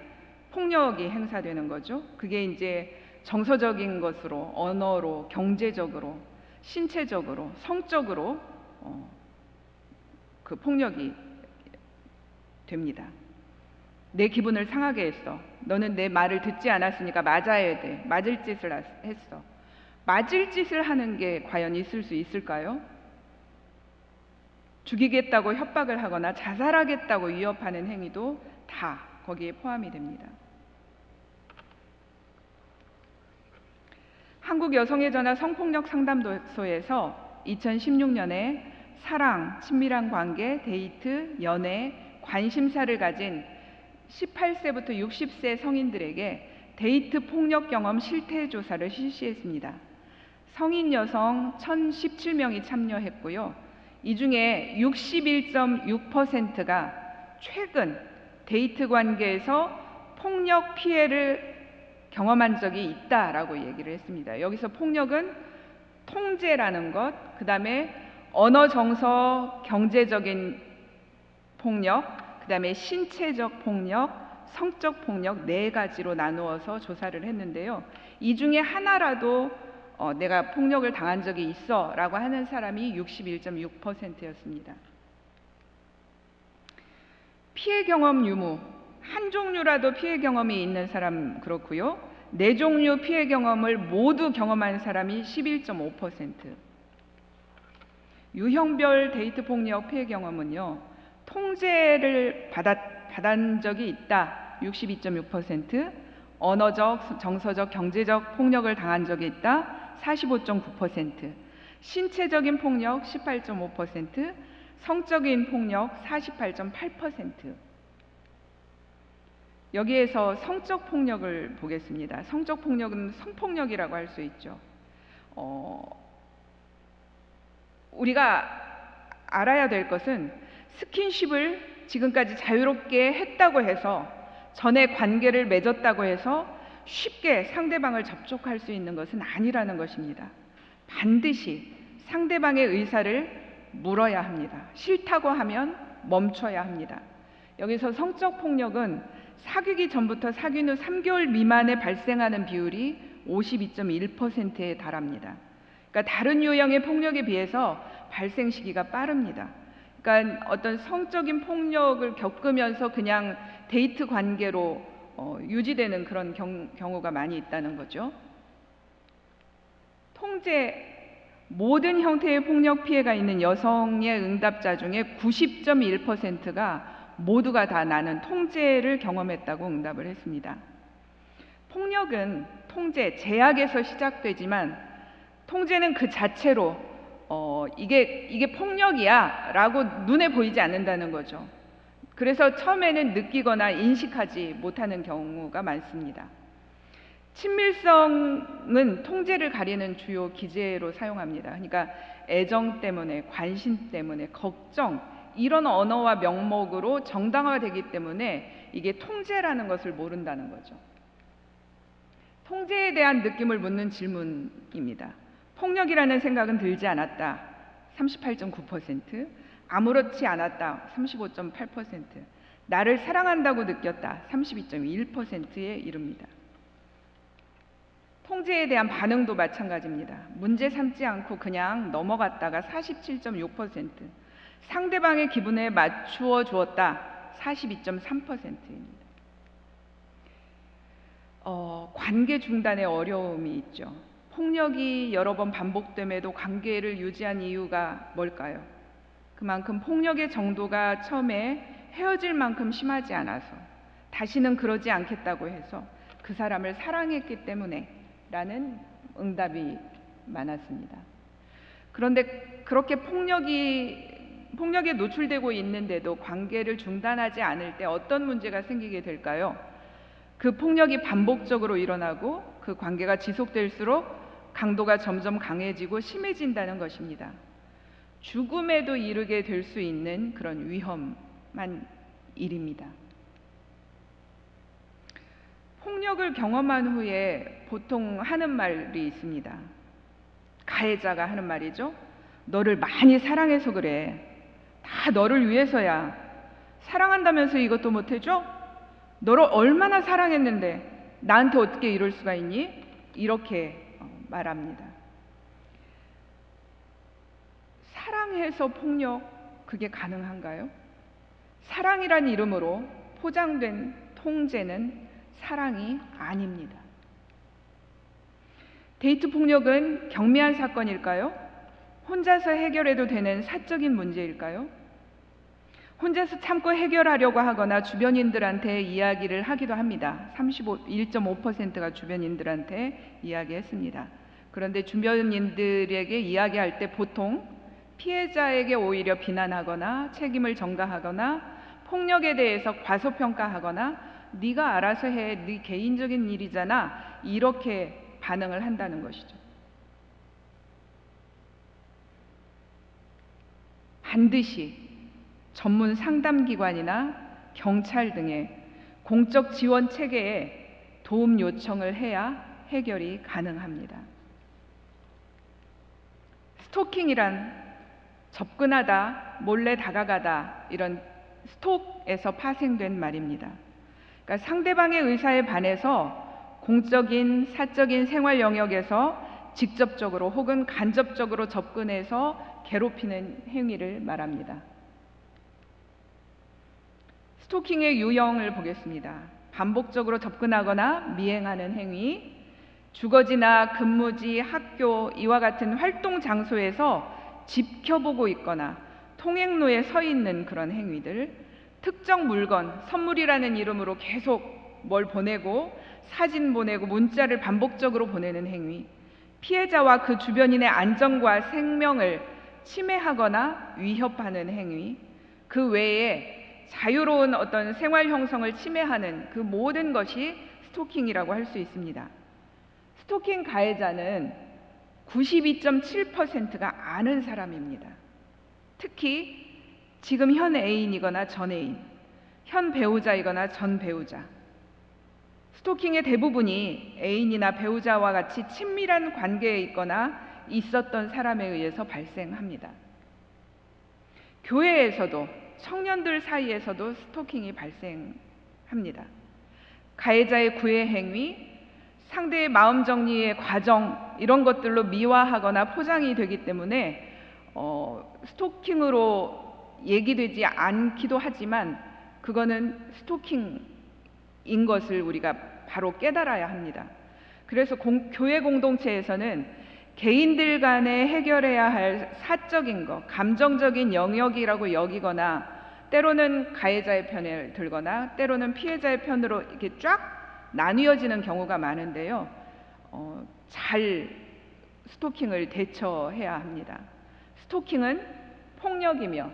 폭력이 행사되는 거죠. 그게 이제 정서적인 것으로, 언어로, 경제적으로, 신체적으로, 성적으로 그 폭력이 됩니다. 내 기분을 상하게 했어. 너는 내 말을 듣지 않았으니까 맞아야 돼. 맞을 짓을 했어. 맞을 짓을 하는 게 과연 있을 수 있을까요? 죽이겠다고 협박을 하거나 자살하겠다고 위협하는 행위도 다 거기에 포함이 됩니다. 한국여성의전화 성폭력 상담소에서 2016년에 사랑, 친밀한 관계, 데이트, 연애, 관심사를 가진 18세부터 60세 성인들에게 데이트 폭력 경험 실태 조사를 실시했습니다. 성인 여성 1,017명이 참여했고요. 이 중에 61.6%가 최근 데이트 관계에서 폭력 피해를 경험한 적이 있다라고 얘기를 했습니다. 여기서 폭력은 통제라는 것, 그 다음에 언어, 정서, 경제적인 폭력, 그 다음에 신체적 폭력, 성적 폭력 네 가지로 나누어서 조사를 했는데요. 이 중에 하나라도 내가 폭력을 당한 적이 있어 라고 하는 사람이 61.6%였습니다. 피해 경험 유무, 한 종류라도 피해 경험이 있는 사람 그렇고요. 네 종류 피해 경험을 모두 경험한 사람이 11.5%. 유형별 데이트 폭력 피해 경험은요. 통제를 받은 적이 있다. 62.6%. 언어적, 정서적, 경제적 폭력을 당한 적이 있다. 45.9%. 신체적인 폭력 18.5%. 성적인 폭력 48.8%. 여기에서 성적 폭력을 보겠습니다. 성적 폭력은 성폭력이라고 할 수 있죠. 우리가 알아야 될 것은 스킨십을 지금까지 자유롭게 했다고 해서 전에 관계를 맺었다고 해서 쉽게 상대방을 접촉할 수 있는 것은 아니라는 것입니다. 반드시 상대방의 의사를 물어야 합니다. 싫다고 하면 멈춰야 합니다. 여기서 성적 폭력은 사귀기 전부터 사귄 후 3개월 미만에 발생하는 비율이 52.1%에 달합니다. 그러니까 다른 유형의 폭력에 비해서 발생 시기가 빠릅니다. 그러니까 어떤 성적인 폭력을 겪으면서 그냥 데이트 관계로 유지되는 그런 경우가 많이 있다는 거죠. 모든 형태의 폭력 피해가 있는 여성의 응답자 중에 90.1%가 모두가 다 나는 통제를 경험했다고 응답을 했습니다. 폭력은 통제, 제약에서 시작되지만 통제는 그 자체로 이게 폭력이야 라고 눈에 보이지 않는다는 거죠. 그래서 처음에는 느끼거나 인식하지 못하는 경우가 많습니다. 친밀성은 통제를 가리는 주요 기제로 사용합니다. 그러니까 애정 때문에, 관심 때문에, 걱정 이런 언어와 명목으로 정당화되기 때문에 이게 통제라는 것을 모른다는 거죠. 통제에 대한 느낌을 묻는 질문입니다. 폭력이라는 생각은 들지 않았다. 38.9%. 아무렇지 않았다. 35.8%. 나를 사랑한다고 느꼈다. 32.1%에 이릅니다. 통제에 대한 반응도 마찬가지입니다. 문제 삼지 않고 그냥 넘어갔다가 47.6%, 상대방의 기분에 맞추어 주었다 42.3%입니다. 관계 중단의 어려움이 있죠. 폭력이 여러 번 반복됨에도 관계를 유지한 이유가 뭘까요? 그만큼 폭력의 정도가 처음에 헤어질 만큼 심하지 않아서 다시는 그러지 않겠다고 해서 그 사람을 사랑했기 때문에 라는 응답이 많았습니다. 그런데 그렇게 폭력에 노출되고 있는데도 관계를 중단하지 않을 때 어떤 문제가 생기게 될까요? 그 폭력이 반복적으로 일어나고 그 관계가 지속될수록 강도가 점점 강해지고 심해진다는 것입니다. 죽음에도 이르게 될 수 있는 그런 위험한 일입니다. 폭력을 경험한 후에 보통 하는 말이 있습니다. 가해자가 하는 말이죠. 너를 많이 사랑해서 그래. 다 너를 위해서야. 사랑한다면서 이것도 못해줘? 너를 얼마나 사랑했는데 나한테 어떻게 이럴 수가 있니? 이렇게 말합니다. 사랑해서 폭력, 그게 가능한가요? 사랑이란 이름으로 포장된 통제는 사랑이 아닙니다. 데이트 폭력은 경미한 사건일까요? 혼자서 해결해도 되는 사적인 문제일까요? 혼자서 참고 해결하려고 하거나 주변인들한테 이야기를 하기도 합니다. 1.5%가 주변인들한테 이야기했습니다. 그런데 주변인들에게 이야기할 때 보통 피해자에게 오히려 비난하거나 책임을 전가하거나 폭력에 대해서 과소평가하거나 네가 알아서 해, 네 개인적인 일이잖아, 이렇게 반응을 한다는 것이죠. 반드시 전문 상담기관이나 경찰 등의 공적 지원 체계에 도움 요청을 해야 해결이 가능합니다. 스토킹이란 접근하다, 몰래 다가가다, 이런 스톡에서 파생된 말입니다. 그러니까 상대방의 의사에 반해서 공적인, 사적인 생활 영역에서 직접적으로 혹은 간접적으로 접근해서 괴롭히는 행위를 말합니다. 스토킹의 유형을 보겠습니다. 반복적으로 접근하거나 미행하는 행위, 주거지나 근무지, 학교, 이와 같은 활동 장소에서 지켜보고 있거나 통행로에 서 있는 그런 행위들, 특정 물건, 선물이라는 이름으로 계속 뭘 보내고 사진 보내고 문자를 반복적으로 보내는 행위, 피해자와 그 주변인의 안전과 생명을 침해하거나 위협하는 행위, 그 외에 자유로운 어떤 생활 형성을 침해하는 그 모든 것이 스토킹이라고 할 수 있습니다. 스토킹 가해자는 92.7%가 아는 사람입니다. 특히 지금 현 애인이거나 전 애인, 현 배우자이거나 전 배우자. 스토킹의 대부분이 애인이나 배우자와 같이 친밀한 관계에 있거나 있었던 사람에 의해서 발생합니다. 교회에서도 청년들 사이에서도 스토킹이 발생합니다. 가해자의 구애 행위, 상대의 마음 정리의 과정, 이런 것들로 미화하거나 포장이 되기 때문에 스토킹으로 얘기되지 않기도 하지만 그거는 스토킹인 것을 우리가 바로 깨달아야 합니다. 그래서 교회 공동체에서는 개인들 간에 해결해야 할 사적인 것, 감정적인 영역이라고 여기거나 때로는 가해자의 편을 들거나 때로는 피해자의 편으로 이렇게 쫙 나뉘어지는 경우가 많은데요. 잘 스토킹을 대처해야 합니다. 스토킹은 폭력이며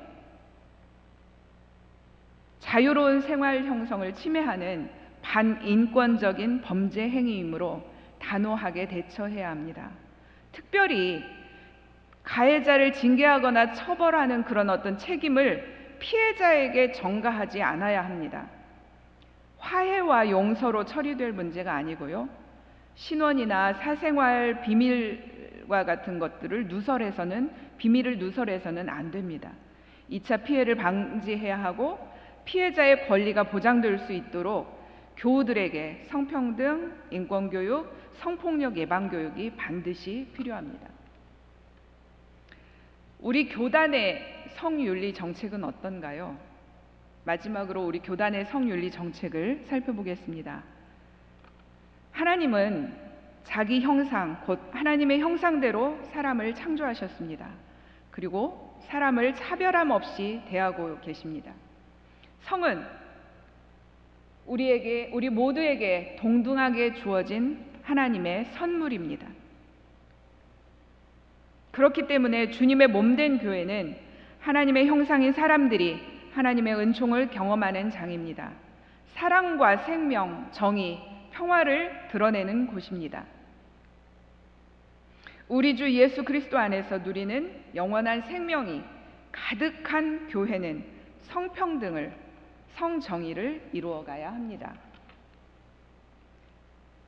자유로운 생활 형성을 침해하는 반인권적인 범죄 행위이므로 단호하게 대처해야 합니다. 특별히 가해자를 징계하거나 처벌하는 그런 어떤 책임을 피해자에게 전가하지 않아야 합니다. 화해와 용서로 처리될 문제가 아니고요. 신원이나 사생활 비밀과 같은 것들을 비밀을 누설해서는 안 됩니다. 2차 피해를 방지해야 하고 피해자의 권리가 보장될 수 있도록 교우들에게 성평등, 인권교육, 성폭력 예방 교육이 반드시 필요합니다. 우리 교단의 성윤리 정책은 어떤가요? 마지막으로 우리 교단의 성윤리 정책을 살펴보겠습니다. 하나님은 자기 형상, 곧 하나님의 형상대로 사람을 창조하셨습니다. 그리고 사람을 차별함 없이 대하고 계십니다. 성은 우리 모두에게 동등하게 주어진 하나님의 선물입니다. 그렇기 때문에 주님의 몸된 교회는 하나님의 형상인 사람들이 하나님의 은총을 경험하는 장입니다. 사랑과 생명, 정의, 평화를 드러내는 곳입니다. 우리 주 예수 그리스도 안에서 누리는 영원한 생명이 가득한 교회는 성평등을, 성정의를 이루어가야 합니다.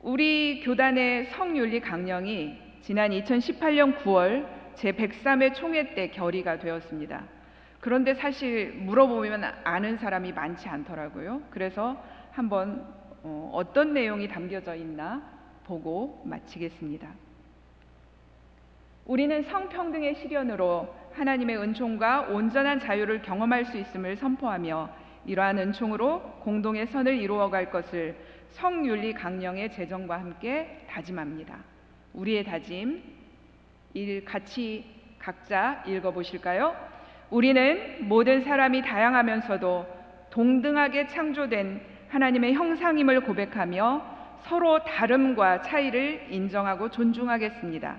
우리 교단의 성윤리 강령이 지난 2018년 9월 제103회 총회 때 결의가 되었습니다. 그런데 사실 물어보면 아는 사람이 많지 않더라고요. 그래서 한번 어떤 내용이 담겨져 있나 보고 마치겠습니다. 우리는 성평등의 실현으로 하나님의 은총과 온전한 자유를 경험할 수 있음을 선포하며 이러한 은총으로 공동의 선을 이루어갈 것을 성윤리 강령의 제정과 함께 다짐합니다. 우리의 다짐, 같이 각자 읽어보실까요? 우리는 모든 사람이 다양하면서도 동등하게 창조된 하나님의 형상임을 고백하며 서로 다름과 차이를 인정하고 존중하겠습니다.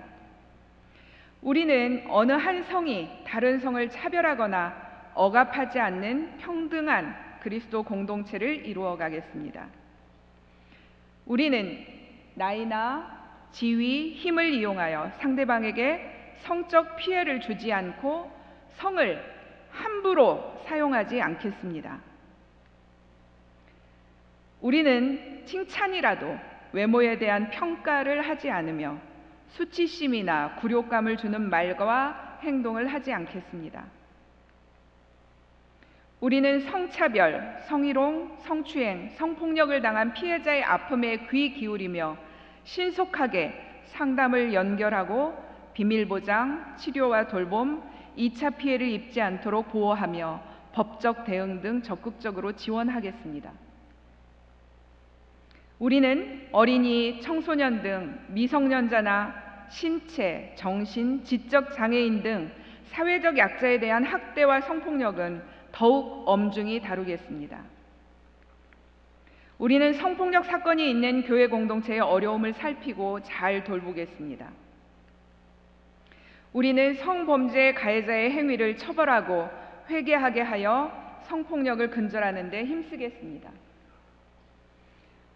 우리는 어느 한 성이 다른 성을 차별하거나 억압하지 않는 평등한 그리스도 공동체를 이루어 가겠습니다. 우리는 나이나 지위, 힘을 이용하여 상대방에게 성적 피해를 주지 않고 성을 함부로 사용하지 않겠습니다. 우리는 칭찬이라도 외모에 대한 평가를 하지 않으며 수치심이나 굴욕감을 주는 말과 행동을 하지 않겠습니다. 우리는 성차별, 성희롱, 성추행, 성폭력을 당한 피해자의 아픔에 귀 기울이며 신속하게 상담을 연결하고 비밀보장, 치료와 돌봄, 2차 피해를 입지 않도록 보호하며 법적 대응 등 적극적으로 지원하겠습니다. 우리는 어린이, 청소년 등 미성년자나 신체, 정신, 지적 장애인 등 사회적 약자에 대한 학대와 성폭력은 더욱 엄중히 다루겠습니다. 우리는 성폭력 사건이 있는 교회 공동체의 어려움을 살피고 잘 돌보겠습니다. 우리는 성범죄 가해자의 행위를 처벌하고 회개하게 하여 성폭력을 근절하는 데 힘쓰겠습니다.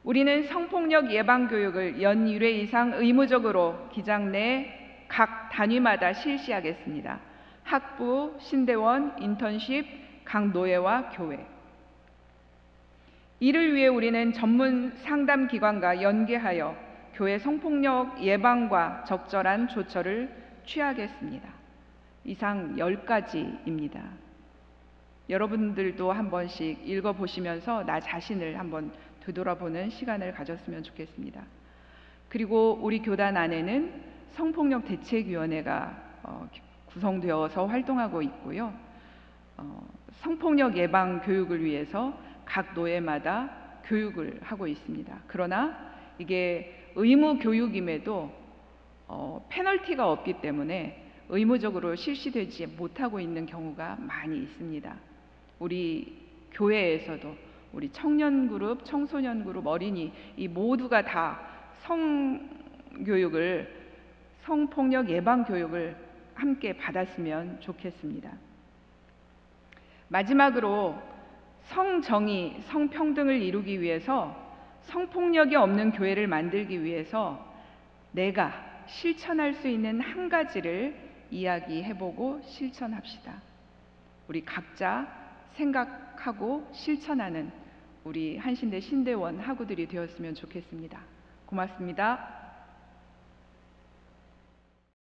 우리는 성폭력 예방 교육을 연 1회 이상 의무적으로 기장 내 각 단위마다 실시하겠습니다. 학부, 신대원, 인턴십, 각 노예와 교회. 이를 위해 우리는 전문 상담 기관과 연계하여 교회 성폭력 예방과 적절한 조처를 취하겠습니다. 이상 10가지입니다. 여러분들도 한 번씩 읽어보시면서 나 자신을 한번 되돌아보는 시간을 가졌으면 좋겠습니다. 그리고 우리 교단 안에는 성폭력 대책위원회가 구성되어서 활동하고 있고요. 성폭력 예방 교육을 위해서 각 노예마다 교육을 하고 있습니다. 그러나 이게 의무 교육임에도 페널티가 없기 때문에 의무적으로 실시되지 못하고 있는 경우가 많이 있습니다. 우리 교회에서도 우리 청년 그룹, 청소년 그룹, 어린이 이 모두가 다 성교육을, 성폭력 예방 교육을 함께 받았으면 좋겠습니다. 마지막으로 성정의, 성평등을 이루기 위해서 성폭력이 없는 교회를 만들기 위해서 내가 실천할 수 있는 한 가지를 이야기해보고 실천합시다. 우리 각자 생각하고 실천하는 우리 한신대 신대원 학우들이 되었으면 좋겠습니다. 고맙습니다.